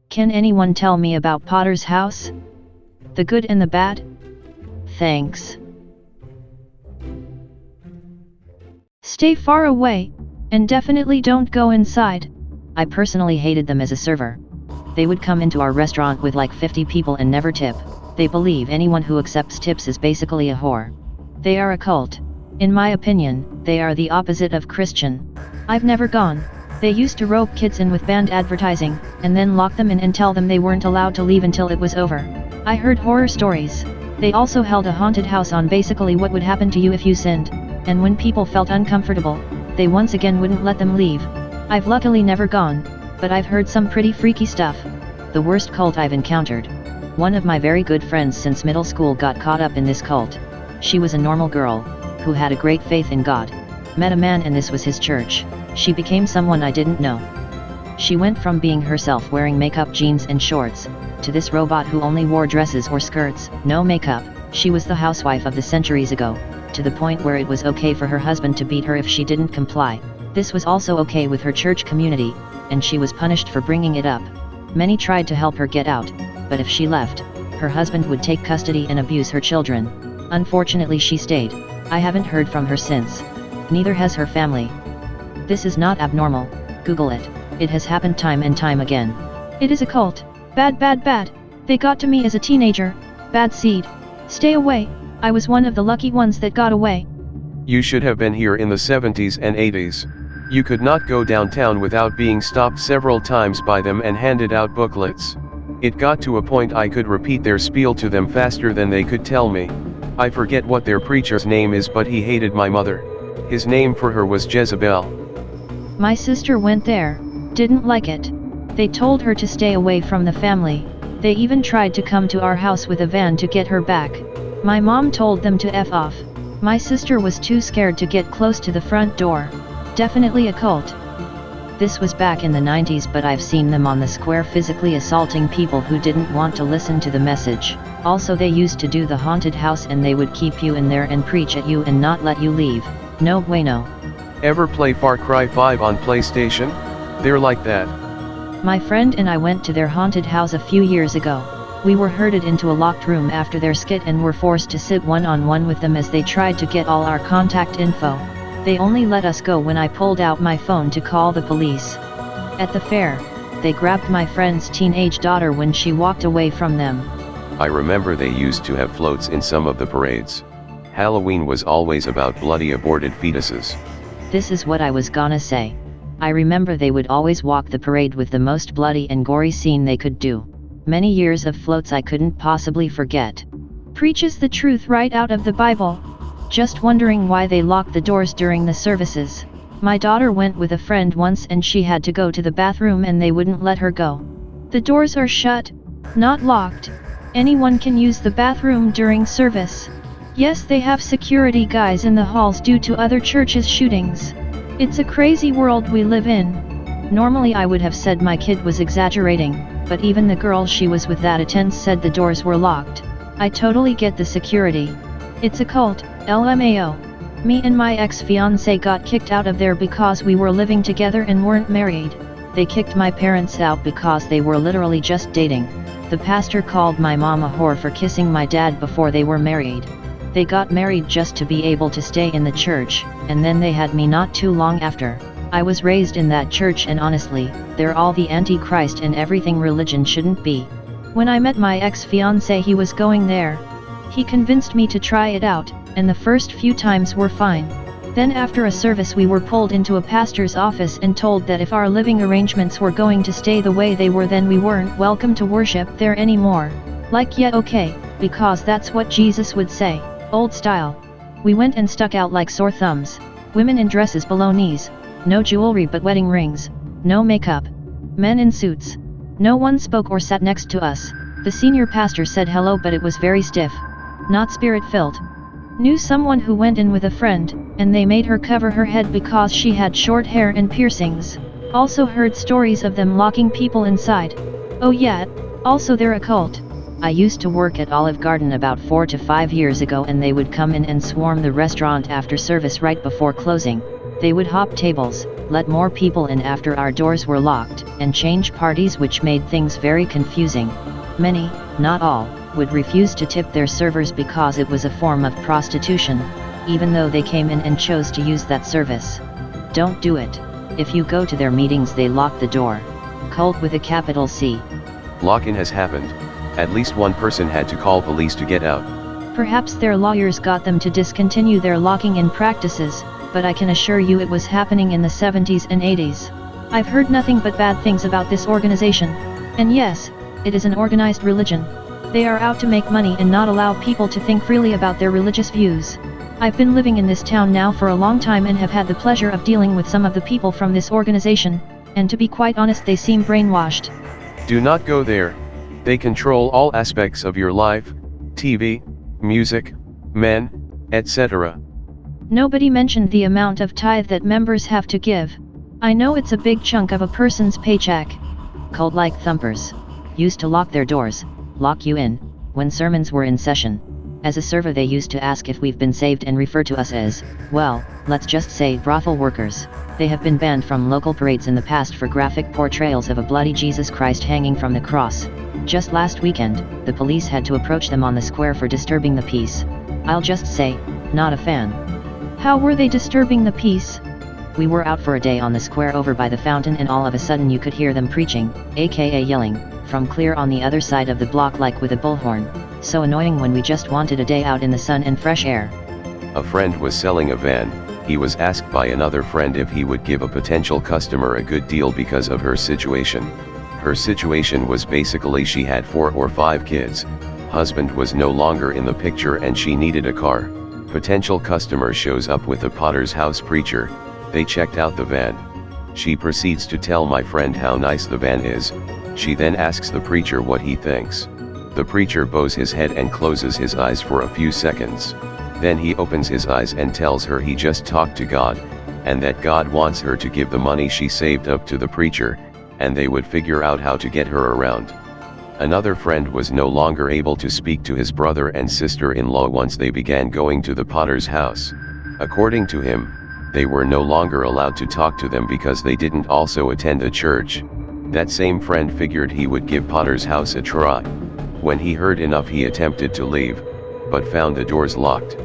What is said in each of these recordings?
Can anyone tell me about Potter's house? The good and the bad? Thanks. Stay far away, and definitely don't go inside. I personally hated them as a server. They would come into our restaurant with like 50 people and never tip. They believe anyone who accepts tips is basically a whore. They are a cult. In my opinion, they are the opposite of Christian. I've never gone. They used to rope kids in with banned advertising, and then lock them in and tell them they weren't allowed to leave until it was over. I heard horror stories. They also held a haunted house on basically what would happen to you if you sinned, and when people felt uncomfortable, they once again wouldn't let them leave. I've luckily never gone, but I've heard some pretty freaky stuff. The worst cult I've encountered. One of my very good friends since middle school got caught up in this cult. She was a normal girl, who had a great faith in God. Met a man and this was his church. She became someone I didn't know. She went from being herself wearing makeup, jeans and shorts, to this robot who only wore dresses or skirts, no makeup. She was the housewife of the centuries ago, to the point where it was okay for her husband to beat her if she didn't comply. This was also okay with her church community, and she was punished for bringing it up. Many tried to help her get out, but if she left, her husband would take custody and abuse her children. Unfortunately she stayed. I haven't heard from her since. Neither has her family. This is not abnormal, Google it. It has happened time and time again. It is a cult. Bad, bad, bad. They got to me as a teenager. Bad seed. Stay away. I was one of the lucky ones that got away. You should have been here in the 70s and 80s. You could not go downtown without being stopped several times by them and handed out booklets. It got to a point I could repeat their spiel to them faster than they could tell me. I forget what their preacher's name is, but he hated my mother. His name for her was Jezebel. My sister went there, didn't like it. They told her to stay away from the family. They even tried to come to our house with a van to get her back. My mom told them to F off. My sister was too scared to get close to the front door. Definitely a cult. This was back in the 90s, but I've seen them on the square physically assaulting people who didn't want to listen to the message. Also they used to do the haunted house and they would keep you in there and preach at you and not let you leave. No bueno. Ever play Far Cry 5 on PlayStation? They're like that. My friend and I went to their haunted house a few years ago. We were herded into a locked room after their skit and were forced to sit one-on-one with them as they tried to get all our contact info. They only let us go when I pulled out my phone to call the police. At the fair, they grabbed my friend's teenage daughter when she walked away from them. I remember they used to have floats in some of the parades. Halloween was always about bloody aborted fetuses. This is what I was gonna say. I remember they would always walk the parade with the most bloody and gory scene they could do. Many years of floats I couldn't possibly forget. Preaches the truth right out of the Bible. Just wondering why they locked the doors during the services. My daughter went with a friend once and she had to go to the bathroom and they wouldn't let her go. The doors are shut, not locked. Anyone can use the bathroom during service. Yes, they have security guys in the halls due to other churches' shootings. It's a crazy world we live in. Normally I would have said my kid was exaggerating, but even the girl she was with that attends said the doors were locked. I totally get the security. It's a cult, LMAO. Me and my ex-fiancé got kicked out of there because we were living together and weren't married. They kicked my parents out because they were literally just dating. The pastor called my mom a whore for kissing my dad before they were married. They got married just to be able to stay in the church, and then they had me not too long after. I was raised in that church and honestly, they're all the Antichrist and everything religion shouldn't be. When I met my ex-fiancé he was going there. He convinced me to try it out, and the first few times were fine. Then after a service we were pulled into a pastor's office and told that if our living arrangements were going to stay the way they were then we weren't welcome to worship there anymore. Like yeah okay, because that's what Jesus would say, old style. We went and stuck out like sore thumbs. Women in dresses below knees, no jewelry but wedding rings, no makeup. Men in suits. No one spoke or sat next to us. The senior pastor said hello but it was very stiff. Not spirit-filled. Knew someone who went in with a friend, and they made her cover her head because she had short hair and piercings. Also heard stories of them locking people inside. Oh yeah, also they're a cult. I used to work at Olive Garden about 4 to 5 years ago and they would come in and swarm the restaurant after service right before closing. They would hop tables, let more people in after our doors were locked, and change parties, which made things very confusing. Many, not all, would refuse to tip their servers because it was a form of prostitution, even though they came in and chose to use that service. Don't do it. If you go to their meetings, they lock the door. Cult with a capital C. Lock-in has happened. At least one person had to call police to get out. Perhaps their lawyers got them to discontinue their locking-in practices, but I can assure you it was happening in the 70s and 80s. I've heard nothing but bad things about this organization. And yes, it is an organized religion. They are out to make money and not allow people to think freely about their religious views. I've been living in this town now for a long time and have had the pleasure of dealing with some of the people from this organization, and to be quite honest, they seem brainwashed. Do not go there. They control all aspects of your life, TV, music, men, etc. Nobody mentioned the amount of tithe that members have to give. I know it's a big chunk of a person's paycheck. Cult-like thumpers used to lock their doors, lock you in, when sermons were in session. As a server, they used to ask if we've been saved and refer to us as, well, let's just say brothel workers. They have been banned from local parades in the past for graphic portrayals of a bloody Jesus Christ hanging from the cross. Just last weekend, the police had to approach them on the square for disturbing the peace. I'll just say, not a fan. How were they disturbing the peace? We were out for a day on the square over by the fountain, and all of a sudden you could hear them preaching, aka yelling, from clear on the other side of the block like with a bullhorn. So annoying when we just wanted a day out in the sun and fresh air. A friend was selling a van. He was asked by another friend if he would give a potential customer a good deal because of her situation. Her situation was basically she had 4 or 5 kids, husband was no longer in the picture, and she needed a car. Potential customer shows up with a Potter's House preacher. They checked out the van. She proceeds to tell my friend how nice the van is. She then asks the preacher what he thinks. The preacher bows his head and closes his eyes for a few seconds. Then he opens his eyes and tells her he just talked to God, and that God wants her to give the money she saved up to the preacher, and they would figure out how to get her around. Another friend was no longer able to speak to his brother and sister-in-law once they began going to the Potter's House. According to him, they were no longer allowed to talk to them because they didn't also attend a church. That same friend figured he would give Potter's House a try. When he heard enough, he attempted to leave, but found the doors locked.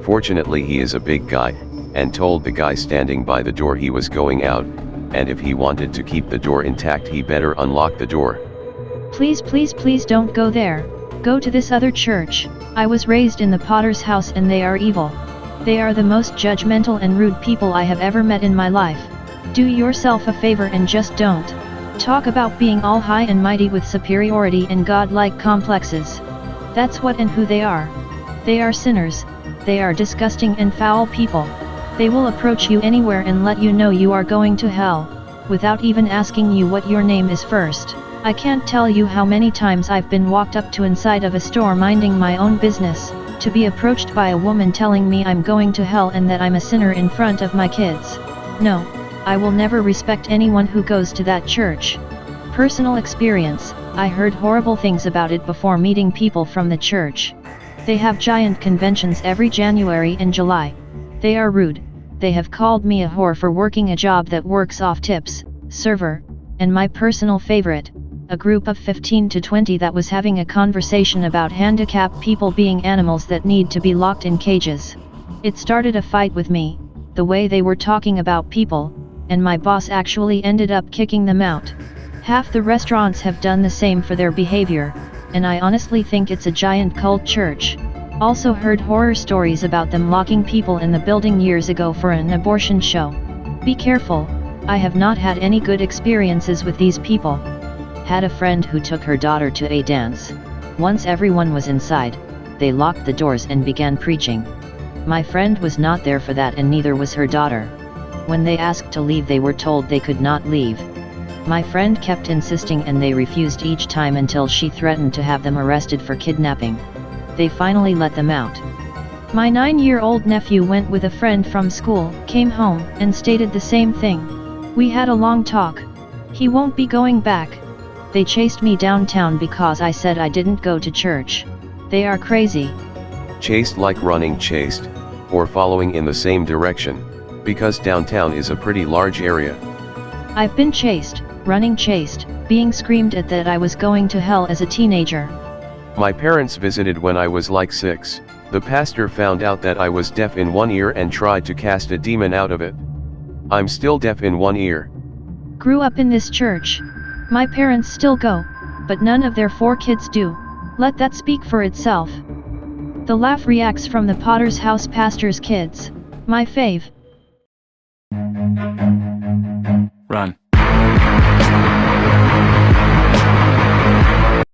Fortunately, he is a big guy, and told the guy standing by the door he was going out, and if he wanted to keep the door intact, he better unlock the door. Please, please, please don't go there. Go to this other church. I was raised in the Potter's House and they are evil. They are the most judgmental and rude people I have ever met in my life. Do yourself a favor and just don't. Talk about being all high and mighty with superiority and godlike complexes. That's what and who they are. They are sinners. They are disgusting and foul people. They will approach you anywhere and let you know you are going to hell, without even asking you what your name is first. I can't tell you how many times I've been walked up to inside of a store minding my own business, to be approached by a woman telling me I'm going to hell and that I'm a sinner in front of my kids. No, I will never respect anyone who goes to that church. Personal experience, I heard horrible things about it before meeting people from the church. They have giant conventions every January and July. They are rude. They have called me a whore for working a job that works off tips, server, and my personal favorite, a group of 15 to 20 that was having a conversation about handicapped people being animals that need to be locked in cages. It started a fight with me, the way they were talking about people, and my boss actually ended up kicking them out. Half the restaurants have done the same for their behavior, and I honestly think it's a giant cult church. Also heard horror stories about them locking people in the building years ago for an abortion show. Be careful, I have not had any good experiences with these people. Had a friend who took her daughter to a dance. Once everyone was inside, they locked the doors and began preaching. My friend was not there for that and neither was her daughter. When they asked to leave, they were told they could not leave. My friend kept insisting and they refused each time until she threatened to have them arrested for kidnapping. They finally let them out. My 9-year-old nephew went with a friend from school, came home, and stated the same thing. We had a long talk. He won't be going back. They chased me downtown because I said I didn't go to church. They are crazy. Chased like running chased, or following in the same direction. Because downtown is a pretty large area. I've been chased, running chased, being screamed at that I was going to hell as a teenager. My parents visited when I was like 6. The pastor found out that I was deaf in one ear and tried to cast a demon out of it. I'm still deaf in one ear. Grew up in this church. My parents still go, but none of their 4 kids do. Let that speak for itself. The laugh reacts from the Potter's house pastor's kids. My fave. Run.